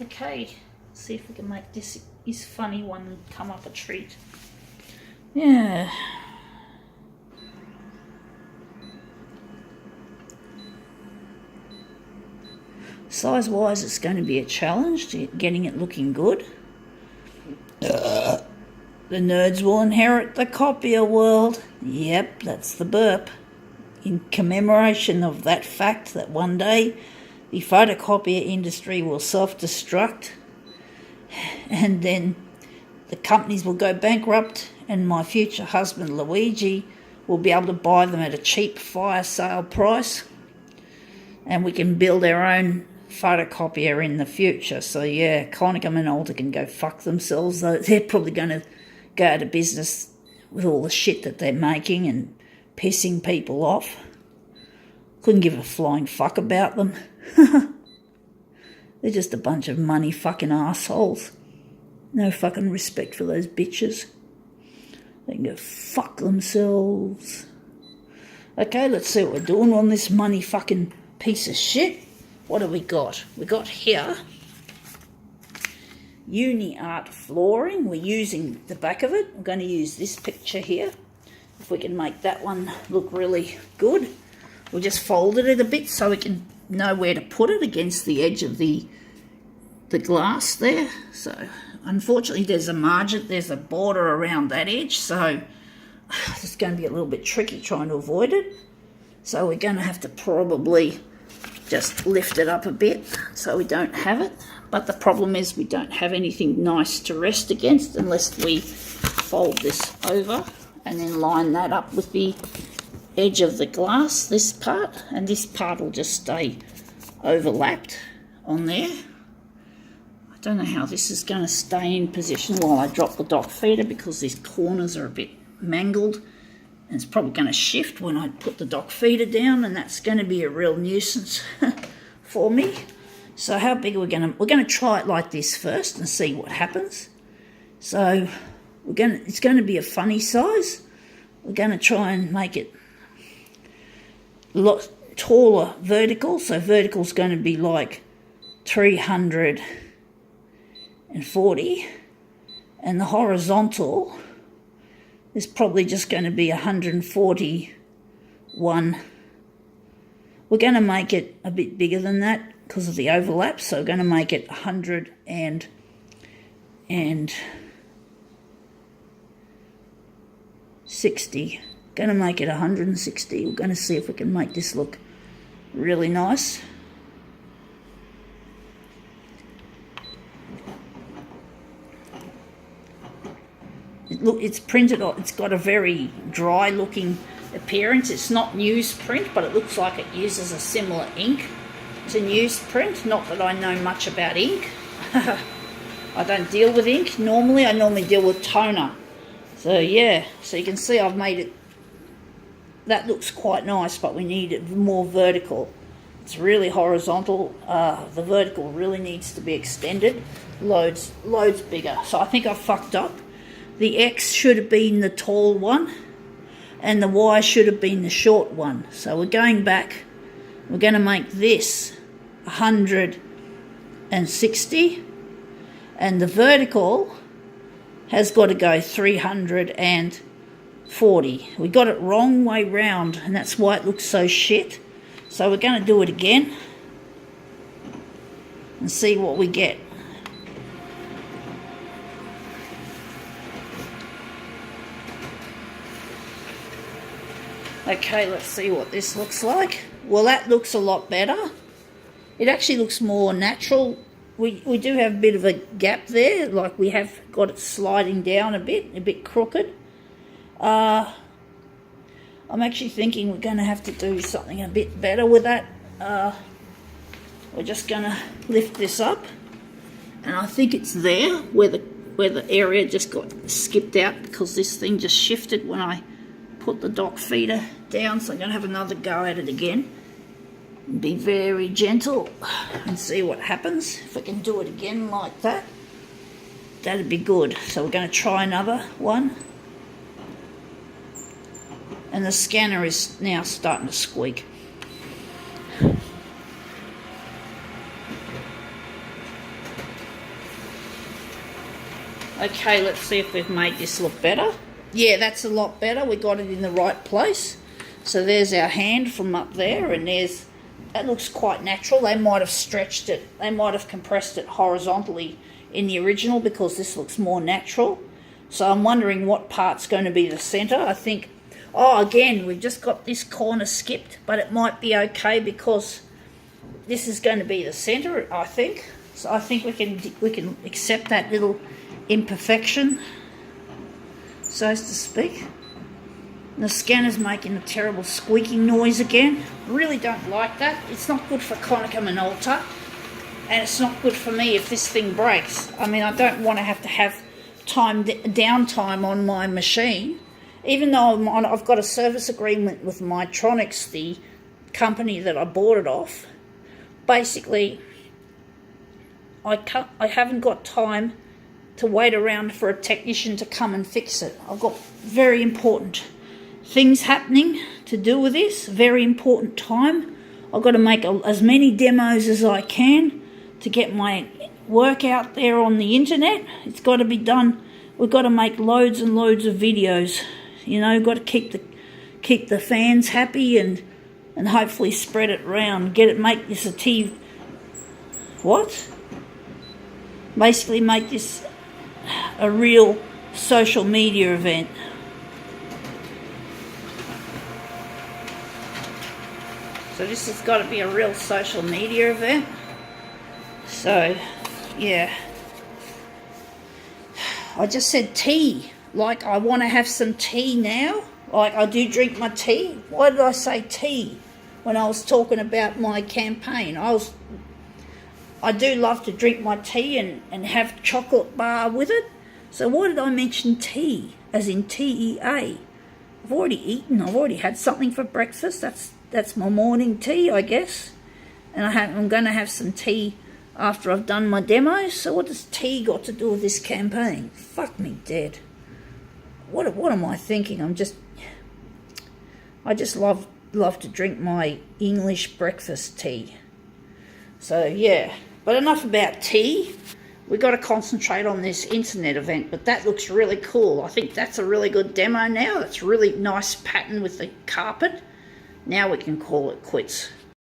Okay, see if we can make this funny one come up a treat. Yeah. Size-wise, it's going to be a challenge to getting it looking good. The nerds will inherit the copier world. Yep, that's the burp. In commemoration of that fact that one day the photocopier industry will self-destruct and then the companies will go bankrupt and my future husband Luigi will be able to buy them at a cheap fire sale price and we can build our own photocopier in the future. So yeah, Konica Minolta can go fuck themselves. They're probably going to go out of business with all the shit that they're making and pissing people off. Couldn't give a flying fuck about them. They're just a bunch of money fucking assholes. No fucking respect for those bitches. They can go fuck themselves. Okay, let's see what we're doing on this money fucking piece of shit. What have we got? We got here Uni Art flooring. We're using the back of it. I'm going to use this picture here. If we can make that one look really good. We'll just fold it a bit so we can know where to put it against the edge of the glass there. So unfortunately there's a margin, there's a border around that edge, so it's going to be a little bit tricky trying to avoid it. So we're going to have to probably just lift it up a bit so we don't have it. But the problem is we don't have anything nice to rest against unless we fold this over and then line that up with the edge of the glass, this part, and this part will just stay overlapped on there. I don't know how this is going to stay in position while I drop the dock feeder because these corners are a bit mangled and it's probably going to shift when I put the dock feeder down and that's going to be a real nuisance for me. So how big are we going to... We're going to try it like this first and see what happens. So it's going to be a funny size. We're going to try and make it a lot taller vertical. So vertical is going to be like 340 and the horizontal is probably just going to be 141. We're going to make it a bit bigger than that because of the overlap, so we're going to make it 160. Going to make it 160. We're going to see if we can make this look really nice. It's printed, it's got a very dry looking appearance. It's not newsprint, but it looks like it uses a similar ink to newsprint. Not that I know much about ink. I don't deal with ink normally. I normally deal with toner. So yeah, so you can see I've made it. That looks quite nice, but we need it more vertical. It's really horizontal. The vertical really needs to be extended. Loads bigger. So I think I fucked up. The X should have been the tall one and the Y should have been the short one. So we're going back. We're going to make this 160 and the vertical has got to go 340. We got it wrong way round and that's why it looks so shit. So we're going to do it again and see what we get. Okay, let's see what this looks like. Well, that looks a lot better. It actually looks more natural. We do have a bit of a gap there, like we have got it sliding down a bit crooked. I'm actually thinking we're going to have to do something a bit better with that. We're just going to lift this up, and I think it's there where the area just got skipped out because this thing just shifted when I put the dock feeder down. So I'm going to have another go at it again. Be very gentle and see what happens. If I can do it again like that, that'd be good. So we're going to try another one. And the scanner is now starting to squeak. Okay, let's see if we've made this look better. Yeah, that's a lot better. We got it in the right place. So there's our hand from up there, and that looks quite natural. They might have stretched it. They might have compressed it horizontally in the original because this looks more natural. So I'm wondering what part's going to be the centre. I think, again, we've just got this corner skipped, but it might be okay because this is going to be the centre, I think. So I think we can accept that little imperfection, so to speak. And the scanner's making a terrible squeaking noise again. I really don't like that. It's not good for Konica Minolta, and it's not good for me if this thing breaks. I mean, I don't want to have downtime on my machine, even though I've got a service agreement with Mytronics, the company that I bought it off. Basically, I haven't got time to wait around for a technician to come and fix it. I've got very important things happening to do with this, very important time. I've got to make as many demos as I can to get my work out there on the internet. It's got to be done. We've got to make loads and loads of videos. You know, got to keep the fans happy and hopefully spread it around. Make this a TV. What? Basically make this a real social media event. So this has got to be a real social media event. So, yeah. I just said tea. Like, I want to have some tea now. Like, I do drink my tea. Why did I say tea when I was talking about my campaign? I do love to drink my tea and have chocolate bar with it. So why did I mention tea, as in TEA? I've already eaten. I've already had something for breakfast. That's my morning tea, I guess. And I'm going to have some tea after I've done my demos. So what does tea got to do with this campaign? Fuck me dead. What am I thinking? I just love to drink my English breakfast tea. So yeah. But enough about tea. We've got to concentrate on this internet event, but that looks really cool. I think that's a really good demo now. That's a really nice pattern with the carpet. Now we can call it quits.